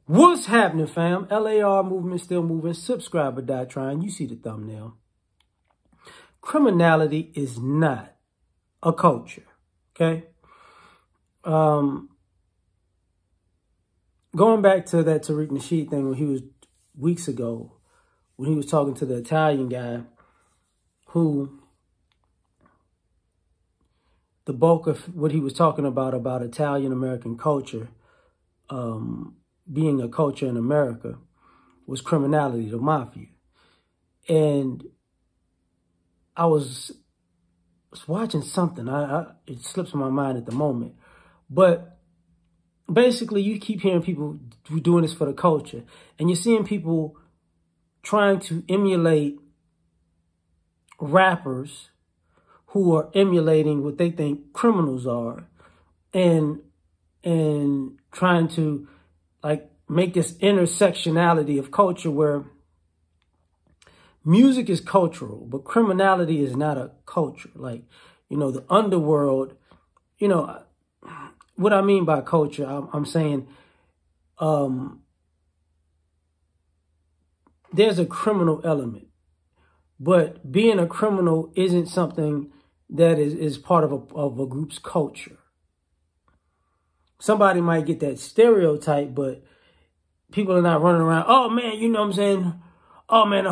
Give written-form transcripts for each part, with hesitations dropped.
What's happening, fam? L.A.R. movement still moving. Subscribe or die trying. You see the thumbnail. Criminality is not a culture. Okay? Going back to that Tariq Nasheed thing when he was weeks ago, when he was talking to the Italian guy who the bulk of what he was talking about Italian-American culture, being a culture in America, was criminality, the mafia. And I was watching something. It slips my mind at the moment. But basically, you keep hearing people doing this for the culture. And you're seeing people trying to emulate rappers who are emulating what they think criminals are. And trying to like make this intersectionality of culture where music is cultural, but criminality is not a culture. Like, you know, the underworld, you know, what I mean by culture, I'm saying there's a criminal element, but being a criminal isn't something that is part of a group's culture. Somebody might get that stereotype, but people are not running around, oh man, you know what I'm saying? Oh man,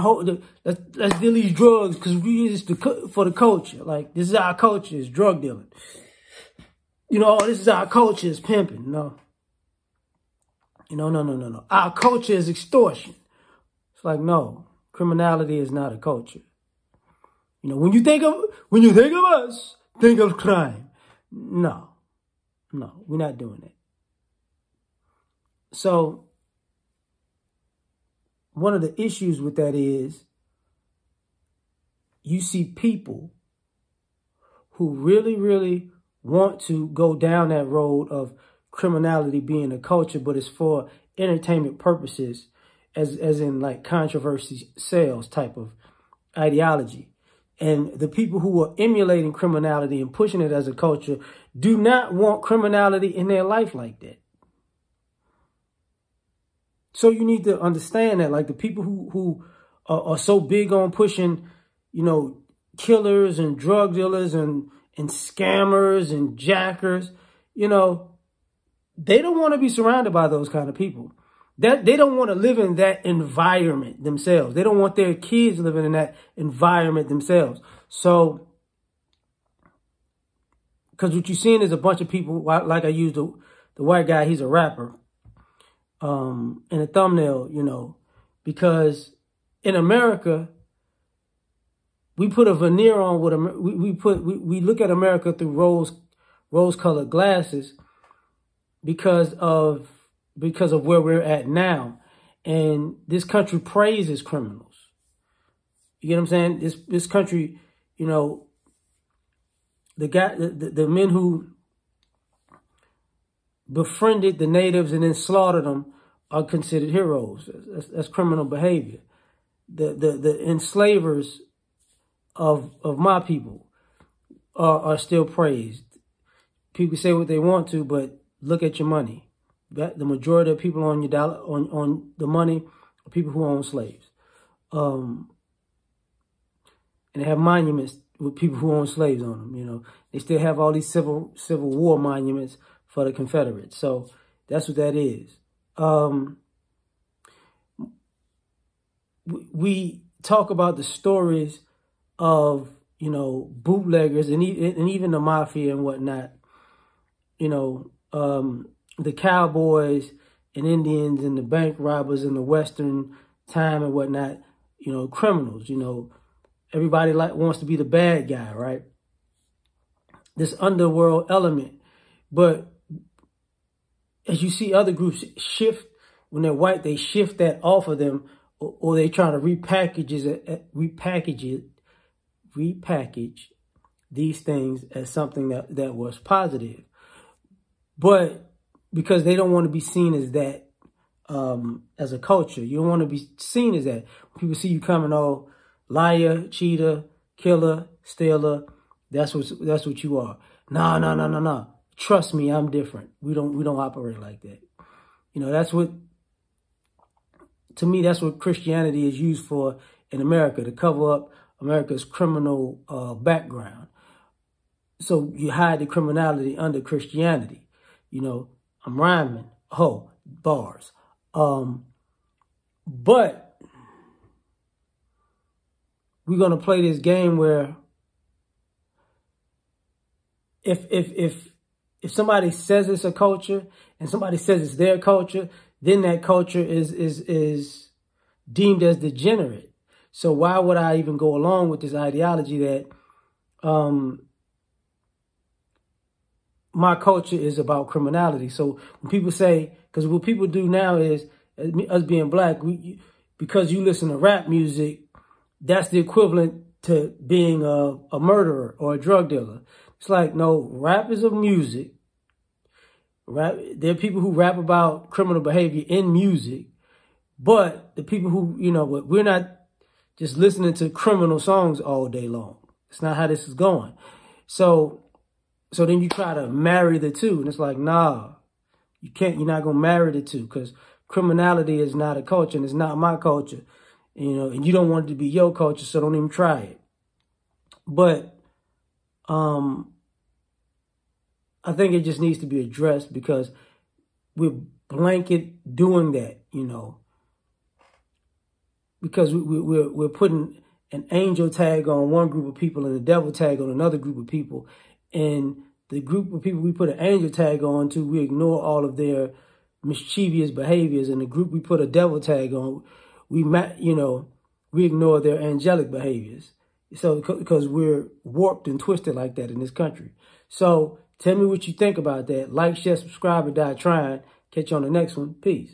let's deal these drugs because we use this for the culture. Like, this is our culture, is drug dealing. You know, oh, this is our culture, is pimping. No. You know, no. Our culture is extortion. It's like, no, criminality is not a culture. You know, when you think of us, think of crime. No, we're not doing it. So one of the issues with that is you see people who really, really want to go down that road of criminality being a culture, but it's for entertainment purposes, as in like controversy sales type of ideology. And the people who are emulating criminality and pushing it as a culture do not want criminality in their life like that. So you need to understand that, like, the people who are so big on pushing, you know, killers and drug dealers and scammers and jackers, you know, they don't want to be surrounded by those kind of people. They don't want to live in that environment themselves. They don't want their kids living in that environment themselves. So, because what you're seeing is a bunch of people, like I used the white guy, he's a rapper, in a thumbnail, you know, because in America, we put a veneer on what we look at America through rose-colored glasses because of where we're at now. And this country praises criminals. You get what I'm saying? This country, you know, the men who befriended the natives and then slaughtered them are considered heroes. That's criminal behavior. The enslavers of my people are still praised. People say what they want to, but look at your money. The majority of people on your dollar on the money are people who own slaves. And they have monuments with people who own slaves on them. You know, they still have all these Civil War monuments for the Confederates. So that's what that is. We talk about the stories of, you know, bootleggers and even the mafia and whatnot. You know, the cowboys and Indians and the bank robbers in the Western time and whatnot, you know, criminals, you know, everybody wants to be the bad guy, right? This underworld element. But as you see other groups shift, when they're white, they shift that off of them, or they try to repackage these things as something that was positive. But because they don't want to be seen as that, as a culture. You don't want to be seen as that. When people see you coming, oh, liar, cheater, killer, stealer, that's what you are. No. Trust me, I'm different. We don't operate like that. You know, that's what to me, that's what Christianity is used for in America, to cover up America's criminal background. So you hide the criminality under Christianity. You know, I'm rhyming. Oh, bars. But we're going to play this game where if somebody says it's a culture and somebody says it's their culture, then that culture is deemed as degenerate. So why would I even go along with this ideology that my culture is about criminality? So when people say, because what people do now is, us being black, because you listen to rap music, that's the equivalent to being a murderer or a drug dealer. It's like, no, rap is a music. Rap, there are people who rap about criminal behavior in music, but the people who, you know, we're not just listening to criminal songs all day long. It's not how this is going. So then you try to marry the two, and it's like, nah, you can't. You're not gonna marry the two, because criminality is not a culture, and it's not my culture, you know, and you don't want it to be your culture, so don't even try it. But I think it just needs to be addressed, because we're blanket doing that, you know, because we're putting an angel tag on one group of people and a devil tag on another group of people. And the group of people we put an angel tag on to, we ignore all of their mischievous behaviors. And the group we put a devil tag on, we ignore their angelic behaviors. So because we're warped and twisted like that in this country. So tell me what you think about that. Like, share, subscribe, and die trying. Catch you on the next one. Peace.